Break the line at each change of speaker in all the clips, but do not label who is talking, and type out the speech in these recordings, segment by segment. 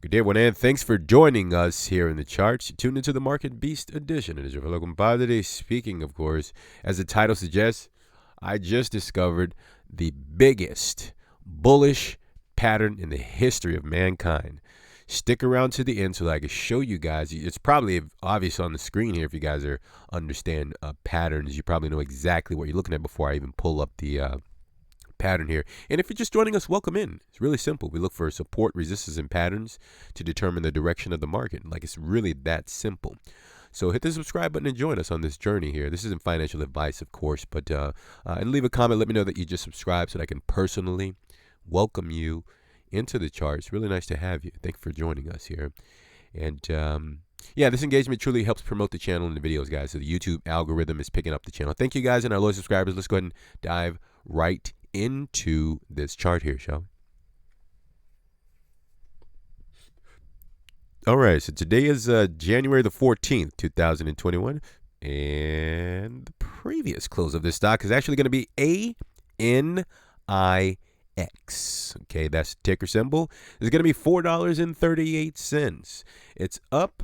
Good day, everyone, and thanks for joining us here in the charts. You tuned into the Market Beast edition. It is your fellow compadre speaking, of course. As the title suggests, I just discovered the biggest bullish pattern in the history of mankind. Stick around to the end so that I can show you guys. It's probably obvious on the screen here if you guys understand patterns. You probably know exactly what you're looking at before I even pull up the pattern here. And if you're just joining us, welcome in. It's really simple. We look for support, resistance, and patterns to determine the direction of the market. Like, it's really that simple. So hit the subscribe button and join us on this journey here. This isn't financial advice, of course, but and leave a comment. Let me know that you just subscribed so that I can personally welcome you into the charts. Really nice to have you. Thank you for joining us here. And yeah, this engagement truly helps promote the channel and the videos, guys. So the YouTube algorithm is picking up the channel. Thank you, guys, and our loyal subscribers. Let's go ahead and dive right into this chart here, shall we? All right, so today is January the 14th, 2021, and the previous close of this stock is actually going to be ANIX. Okay, that's the ticker symbol. It's going to be $4.38. It's up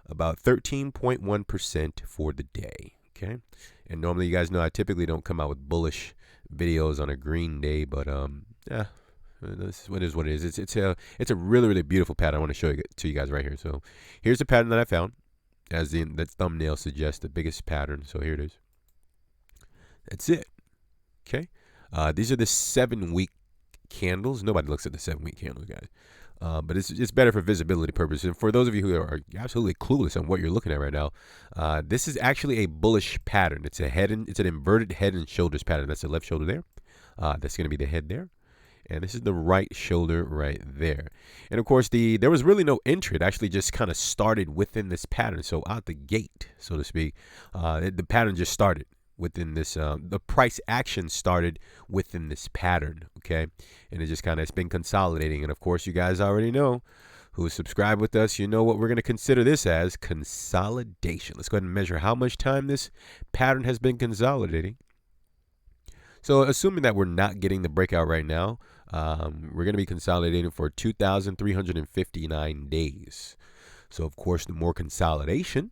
about 13.1% for the day. Okay, and normally you guys know I typically don't come out with bullish videos on a green day, but yeah, this is what it is. It's a really beautiful pattern. I want to show it to you guys right here. So here's the pattern that I found, as the thumbnail suggests, the biggest pattern. So here it is. That's it. Okay, these are the 7-week candles. Nobody looks at the 7-week candles, guys. But it's better for visibility purposes. And for those of you who are absolutely clueless on what you're looking at right now, this is actually a bullish pattern. It's an inverted head and shoulders pattern. That's the left shoulder there. That's going to be the head there. And this is the right shoulder right there. And of course, there was really no entry. It actually just kind of started within this pattern. So out the gate, so to speak, the pattern just started within this. The price action started within this pattern. Okay, and it's been consolidating. And of course, you guys already know, who subscribe with us, you know what we're going to consider this as: consolidation. Let's go ahead and measure how much time this pattern has been consolidating. So assuming that we're not getting the breakout right now, we're going to be consolidating for 2,359 days. So of course, the more consolidation,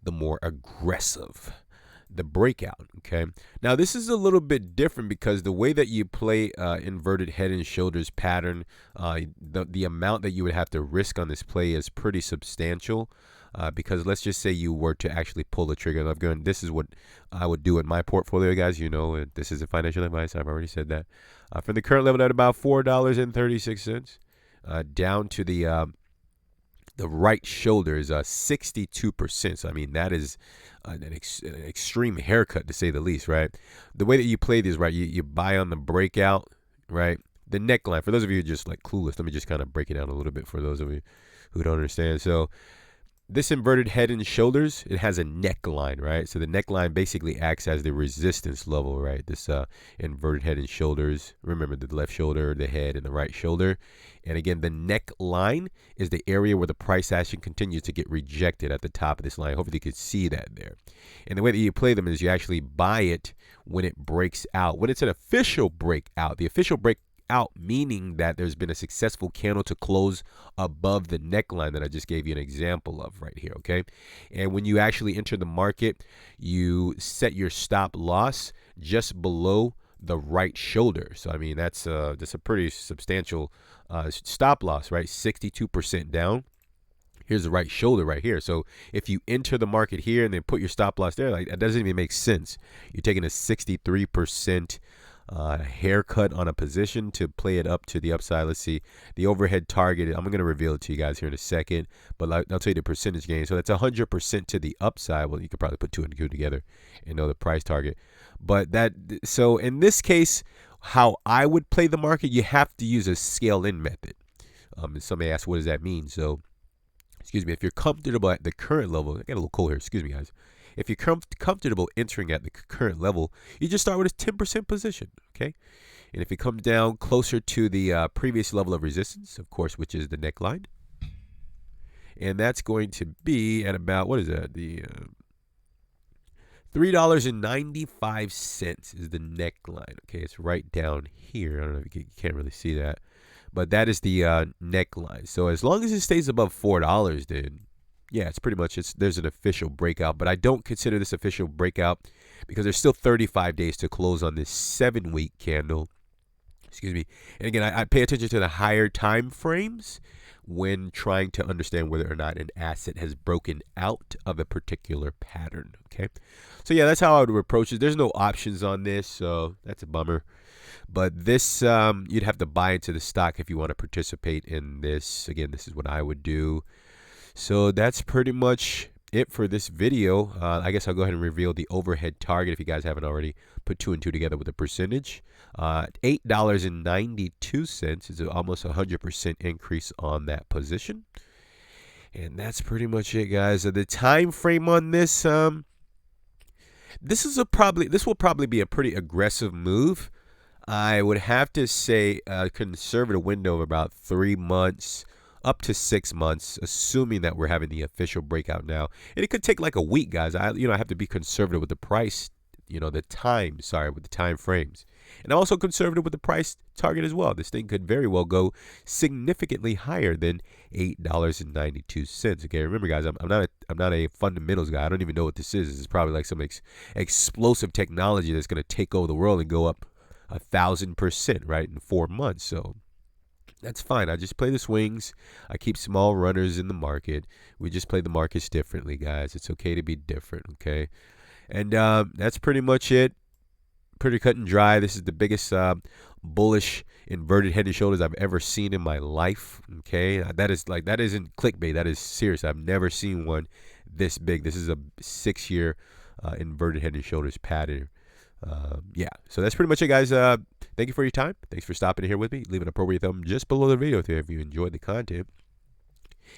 the more aggressive the breakout. Okay, now this is a little bit different because the way that you play inverted head and shoulders pattern, the amount that you would have to risk on this play is pretty substantial. Because let's just say you were to actually pull the trigger. This is what I would do in my portfolio, guys. You know, this isn't financial advice. I've already said that. From the current level at about $4.36, down to the right shoulder is 62%. So I mean, that is an extreme haircut, to say the least, right? The way that you play this, right, you buy on the breakout, right? The neckline. For those of you who are just like clueless, let me just kind of break it down a little bit for those of you who don't understand. So this inverted head and shoulders, it has a neckline, right? So the neckline basically acts as the resistance level, right? This inverted head and shoulders. Remember, the left shoulder, the head, and the right shoulder. And again, the neckline is the area where the price action continues to get rejected at the top of this line. Hopefully you could see that there. And the way that you play them is you actually buy it when it breaks out. When it's an official breakout, the official breakout meaning that there's been a successful candle to close above the neckline that I just gave you an example of right here. Okay, and when you actually enter the market, you set your stop loss just below the right shoulder. So I mean, that's a pretty substantial stop loss, right? 62% down. Here's the right shoulder right here. So if you enter the market here and then put your stop loss there, like, that doesn't even make sense. You're taking a 63% haircut on a position to play it up to the upside. Let's see the overhead target. I'm going to reveal it to you guys here in a second, but I'll tell you the percentage gain. So that's 100% to the upside. Well, you could probably put 2 and 2 together and know the price target. But so in this case, how I would play the market, you have to use a scale in method. And somebody asked, what does that mean? So, excuse me, if you're comfortable at the current level, I got a little cold here. Excuse me, guys. If you're comfortable entering at the current level, you just start with a 10% position, okay? And if it comes down closer to the previous level of resistance, of course, which is the neckline, and that's going to be at about, what is that? The $3.95 is the neckline. Okay, it's right down here. I don't know if you can't really see that, but that is the neckline. So as long as it stays above $4, then yeah, it's pretty much there's an official breakout. But I don't consider this official breakout because there's still 35 days to close on this 7-week candle. Excuse me. And again, I pay attention to the higher time frames when trying to understand whether or not an asset has broken out of a particular pattern. Okay, so yeah, that's how I would approach it. There's no options on this, so that's a bummer. But this, you'd have to buy into the stock if you want to participate in this. Again, this is what I would do. So that's pretty much it for this video. I guess I'll go ahead and reveal the overhead target if you guys haven't already put 2 and 2 together with a percentage. $8.92 is almost 100% increase on that position. And that's pretty much it, guys. The time frame on this, this will probably be a pretty aggressive move. I would have to say a conservative window of about 3 months up to 6 months, assuming that we're having the official breakout now. And it could take like a week, guys. I have to be conservative with the price, with the time frames. And also conservative with the price target as well. This thing could very well go significantly higher than $8.92. Okay, remember, guys, I'm not a fundamentals guy. I don't even know what this is. This is probably like some explosive technology that's going to take over the world and go up 1,000%, right, in 4 months. So that's fine. I just play the swings. I keep small runners in the market. We just play the markets differently, guys. It's okay to be different, okay? And that's pretty much it. Pretty cut and dry. This is the biggest bullish inverted head and shoulders I've ever seen in my life, okay? That isn't clickbait. That is serious. I've never seen one this big. This is a 6-year inverted head and shoulders pattern. Yeah, so that's pretty much it, guys. Thank you for your time. Thanks for stopping here with me. Leave an appropriate thumb just below the video if you enjoyed the content.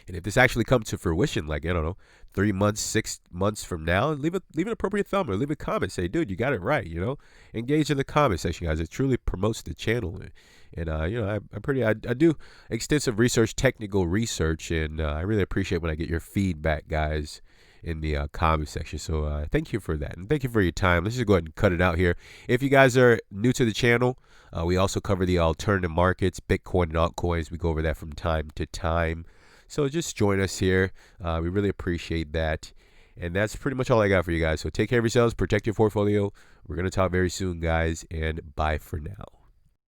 And if this actually comes to fruition, like, I don't know, 3 months, 6 months from now, leave an appropriate thumb or leave a comment. Say, dude, you got it right, Engage in the comment section, guys. It truly promotes the channel. And, I do extensive research, technical research, and I really appreciate when I get your feedback, guys, in the comment section. So thank you for that, and thank you for your time. Let's just go ahead and cut it out here. If you guys are new to the channel, we also cover the alternative markets, Bitcoin and altcoins. We go over that from time to time. So just join us here. We really appreciate that. And that's pretty much all I got for you guys. So take care of yourselves, protect your portfolio. We're going to talk very soon, guys, and bye for now.